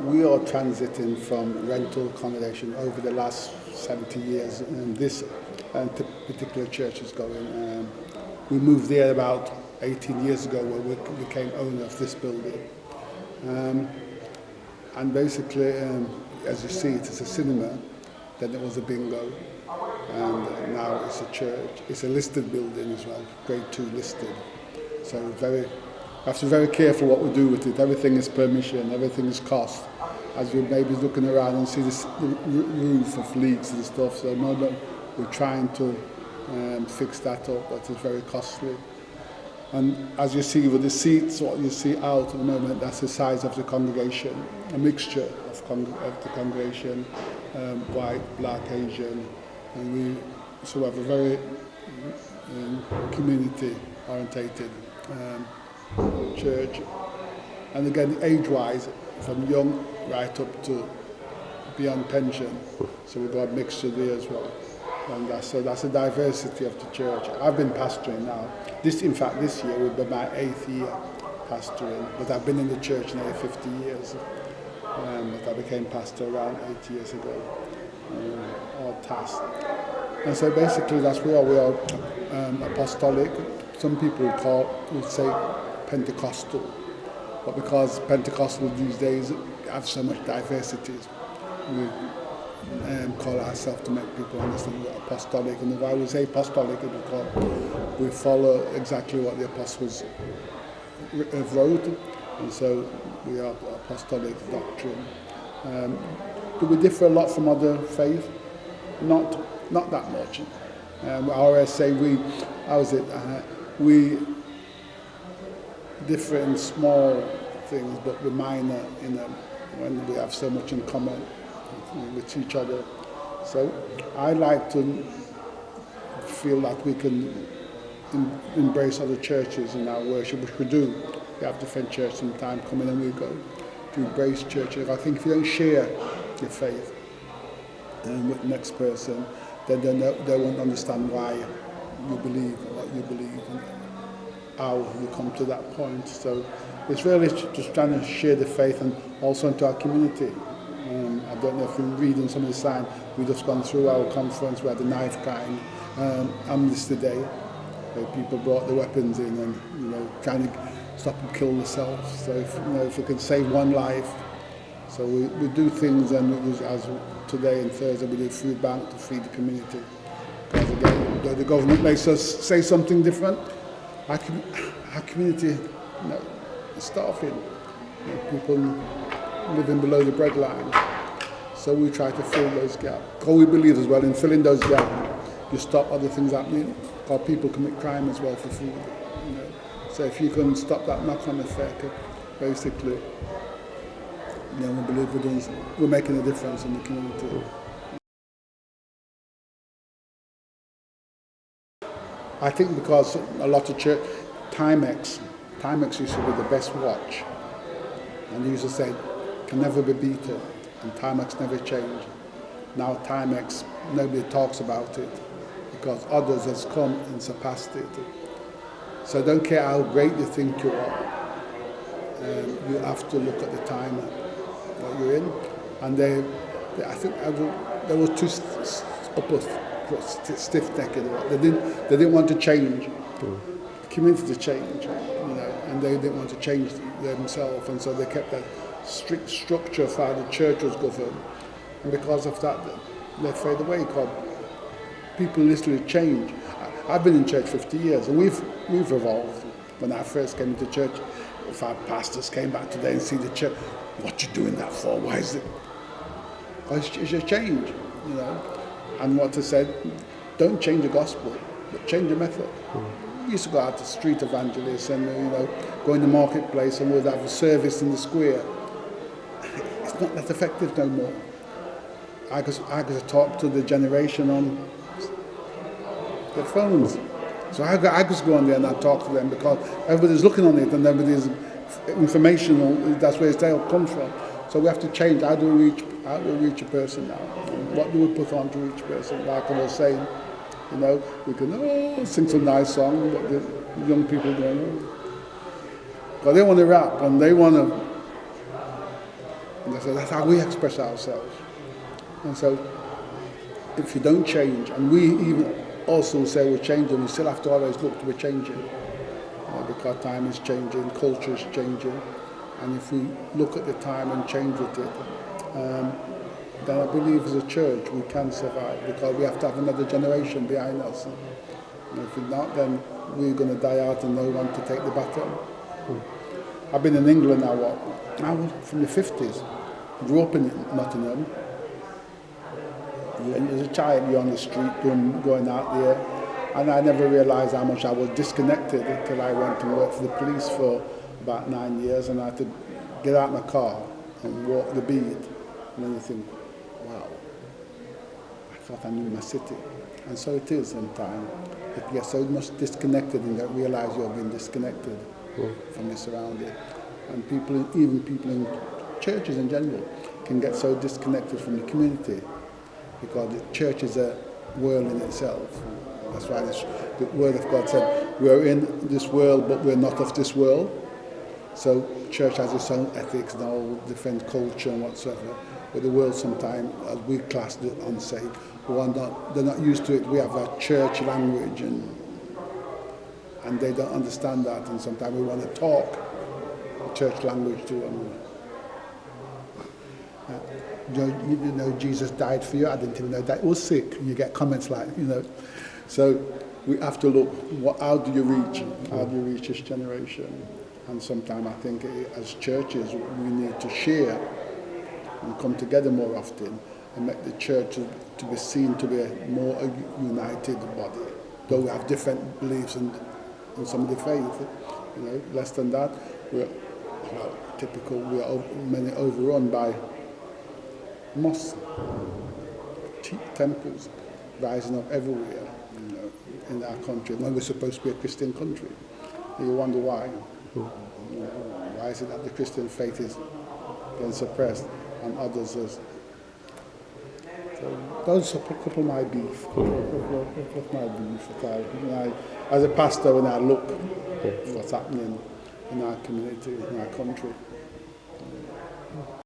we are transiting from rental accommodation over the last 70 years, and this particular church is going. We moved there about 18 years ago when we became owner of this building. And basically, as you see, it is a cinema, then it was a bingo, and now it's a church. It's a listed building as well, grade 2 listed. So we have to be very careful what we do with it. Everything is permission, everything is cost. As you're maybe looking around and see the roof of leaks and stuff, so no, we're trying to fix that up, but it's very costly. And as you see with the seats, what you see out at the moment, that's the size of the congregation, a mixture of the congregation, white, black, Asian, and we have a very community-orientated church. And again, age-wise, from young right up to beyond pension, so we've got a mixture there as well. And that's a diversity of the church. I've been pastoring now. This year will be my 8th year pastoring, but I've been in the church nearly 50 years. But I became pastor around 8 years ago, or task. And so basically that's where we are apostolic. Some people would say Pentecostal, but because Pentecostal these days have so much diversity, we call ourselves to make people understand we're apostolic. And why we say apostolic is because we follow exactly what the apostles wrote, and so we are apostolic doctrine. Do we differ a lot from other faiths? Not that much. I always say we differ in small things, but we're minor when we have so much in common with each other. So I like to feel that we can embrace other churches in our worship, which we do. We have different churches sometimes coming and we go to embrace churches. I think if you don't share your faith with the next person, then they won't understand why you believe what you believe and how you come to that point. So it's really just trying to share the faith and also into our community. I don't know if you're reading some of the signs. We've just gone through our conference. We had the knife crime amnesty day, where people brought the weapons in and trying to stop and kill themselves. So if we can save one life, so we do things, and as today and Thursday we do food bank to feed the community. Because again, though the government makes us say something different, our community is starving. People living below the breadline. So we try to fill those gaps. Because we believe as well in filling those gaps, you stop other things happening. Because people commit crime as well for food. So if you can stop that knock-on effect, basically, we believe we're making a difference in the community. I think because a lot of church, Timex used to be the best watch. And they used to say, can never be beaten, and Timex never changed. Now Timex, nobody talks about it, because others has come and surpassed it. So I don't care how great you think you are, you have to look at the time that you're in. And I think there was too stiff-necked. They didn't want to change, the community to change, and they didn't want to change themselves, and so they kept that strict structure of how the church was governed. And because of that, they fade away, because people literally change. I've been in church 50 years, and we've evolved. When I first came into church, if our pastors came back today and see the church, what you doing that for? Why is it? It's a change, And what I said, don't change the gospel, but change the method. We used to go out to street evangelists and go in the marketplace, and we'd have a service in the square. It's not that effective no more. I could talk to the generation on their phones. So I just go on there and I talk to them, because everybody's looking on it and everybody's informational. That's where it's all comes from. So we have to change. How do we reach a person now? What do we put on to reach a person? Like I was saying, we can sing some nice song, but the young people don't know. But they want to rap and they want to And so that's how we express ourselves. And so if you don't change, and we even also say we're changing, we still have to always look to be changing. Because time is changing, culture is changing. And if we look at the time and change with it, then I believe as a church we can survive, because we have to have another generation behind us. And if we're not, then we're going to die out and no one to take the baton. I've been in England now, I was from the 50s. Grew up in Nottingham. As a child, you're on the street going out there, and I never realised how much I was disconnected until I went to work for the police for about 9 years, and I had to get out of my car and walk the beat. And then you think, wow, I thought I knew my city. And so it is sometimes. You get so much disconnected and you don't realise you're being disconnected from your surrounding. And people, even people in churches in general, can get so disconnected from the community, because the church is a world in itself. That's why the Word of God said, we're in this world, but we're not of this world. So church has its own ethics and all different culture and whatsoever. But the world sometimes, as we class it unsafe, they're not used to it. We have a church language, and they don't understand that. And sometimes we want to talk church language to them. You know, Jesus died for you. I didn't even know that. It was sick. You get comments like, you know. So we have to look, how do you reach? How do you reach this generation? And sometimes I think as churches we need to share and come together more often and make the church to be seen to be a more united body. Though we have different beliefs in some of the faith, you know, less than that, we're typical. We are many overrun by mosques, temples rising up everywhere, you know, in our country when we're supposed to be a Christian country. And you wonder why. You know, why is it that the Christian faith is getting suppressed and others is? So those are a couple of my beef. As a pastor, when I look at what's happening in our community, in our country.